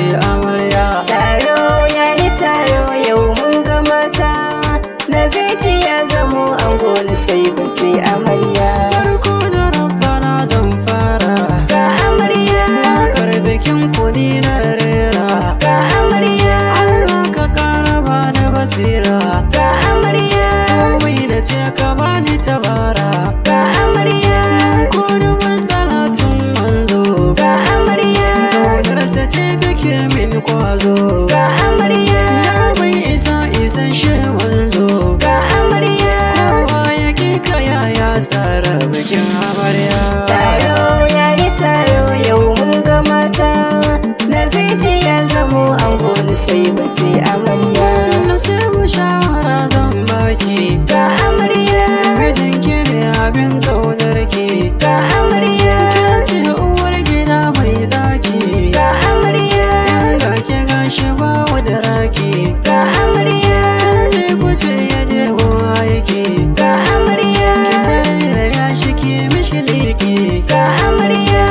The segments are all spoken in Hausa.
bace amarya. Taro yayi taro yau mun ga mata, Nazifi ya zamo ango na sai bace amarya. Farko da rabbana zan fara, Ga amarya, wakar bikin kuni na rera. ga amarya, Allah ka kara bani basira, ga amarya, komai na ce ka bani tabara. ga amarya, Ko da matsala tun manzo, ga amarya, ƙaunarsa ce take min kwazo. ga amarya, Ya mai isa isan shi manzo, ga amarya. kowa ya ka yaya tsara bikin amarya. Taro yayi taro yau mun ga mata, Nazifi ya zamo ango na sai bace amarya. Na sai mu shawara zan baki, Ga amarya, mijinki ne abin ƙaunarki. ga amarya, Ce uwar gida mai daki, ga amarya, ga ke gashi ba da raki. ga amarya, Ne kuce ya je aiki, ga amarya, ki tare da ya shi ki mishi liki. ga amarya,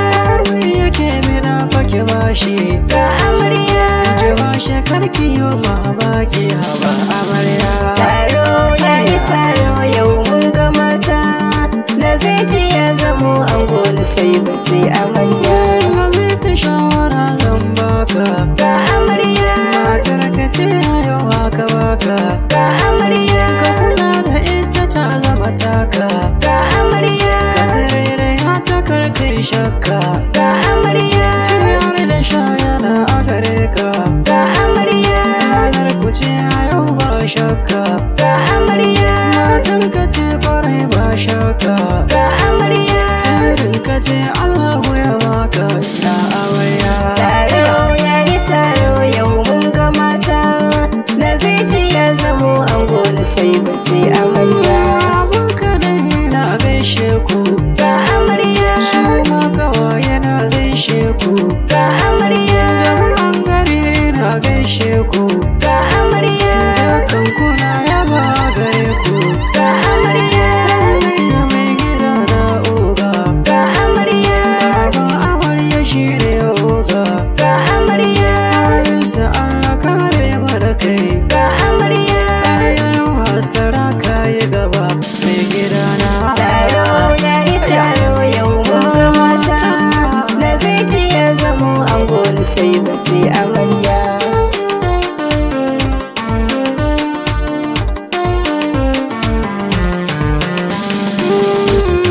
Wai yake mina fake bashi, ga amarya. ki bashi karki yo mamaki haba amarya. Taro yayi taro yau mun ga mata, Nazifi ya zamo ango na sai bace amarya. Na zai ta shawara zan baka, Ga amarya, matar ka ce yau haka baka. ga amarya, Ka kula da ita ta zama taka, ga amarya, ka tarere ya ta karkai shakka. ga amarya, Ciyar da sha yana a gare ka, ga amarya, ranar ku ce a yau ba shakka. ga amarya, Matar ka ce kwarai ba shakka, ga amarya. sirrin ka ce Allahu ya maka na amarya. Taro yayi taro yau mun ga mata, Nazifi ya zamo ango na sai bace amarya. Aboka dai na gaishe ku, Ga amarya, su ma kawaye na gaishe ku. ga amarya, Jama'an gari na gaishe ku, ga amarya, dukkan kuna yaba gare ku. ga amarya, Alayya mai gida na oga, ga amarya, baban amarya shi ne oga. ga amarya, Harinsa Allah kare mana kai, ga amarya. ɗayan wasara kayi gaba mai gida na. Taro yayi taro yau mun ga mata, Nazifi ya zamo ango na sai bace amarya.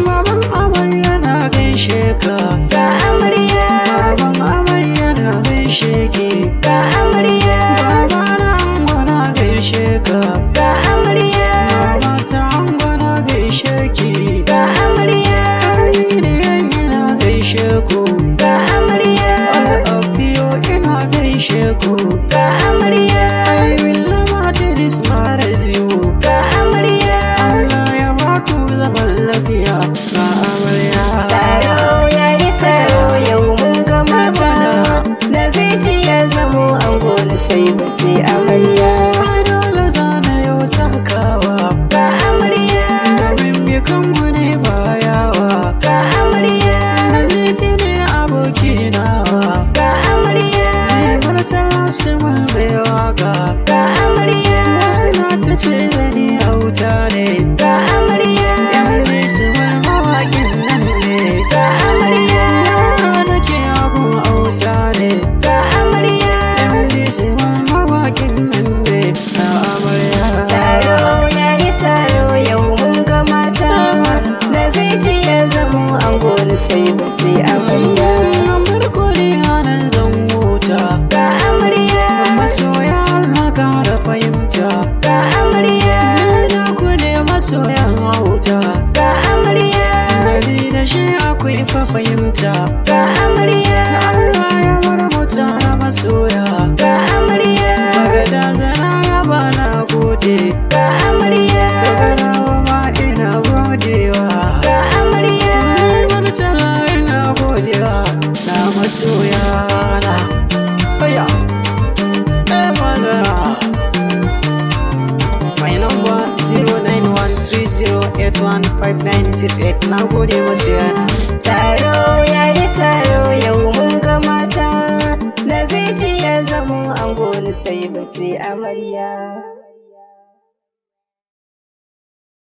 Baban amarya na gaishe ka, Ga amarya, baban amarya na gaishe ki. ga amarya, Baba na ango na gaishe ka, ga amarya, mama ta ango na gaishe ki. ga amarya, Kai da yayi na gaishe ku, ga amarya, all of you ina gaishe ku. ga amarya, I will never do this marriage you. ga amarya. Allah ya baku zaman lafiya ga amarya. Taro yayi taro yau mun ga mata, Nazifi ya zamo ango na sai bace amarya. Ai dole zana yau takawa, Ga amarya, domin bikin mu ne ba yawa. ga amarya, Nazifi ne aboki nawa, ga amarya, ne martaba su mai waka. ga amarya, Wasu na ta ce da ni auta ne, ga amarya, yan su mawaƙin nan ne. ga amarya, Yara nake abu auta ne, ga amarya. yan su mawaƙin nan ne na amarya. Taro yayi taro yau mun ga mata, Nazifi ya zamo ango na sai bace amarya. Farko ne hannun zan wuta, Ga amarya, masoya na kara fahimta. ga amarya, Na ku ne masoyan hauta, ga amarya, gari da shi akwai fa fahimta. ga amarya, Allah ya bar mutu na masoya, ga amarya, bagada zana ya bana gode. ga amarya, Bagarawa ma ina godewa, ga amarya, Murtala ina godewa na masoya na. Aya, mana. My number 09130815968. Na gode masoyana. Taro yayi taro yau mun ga mata, Nazifi ya wani sai bace amarya.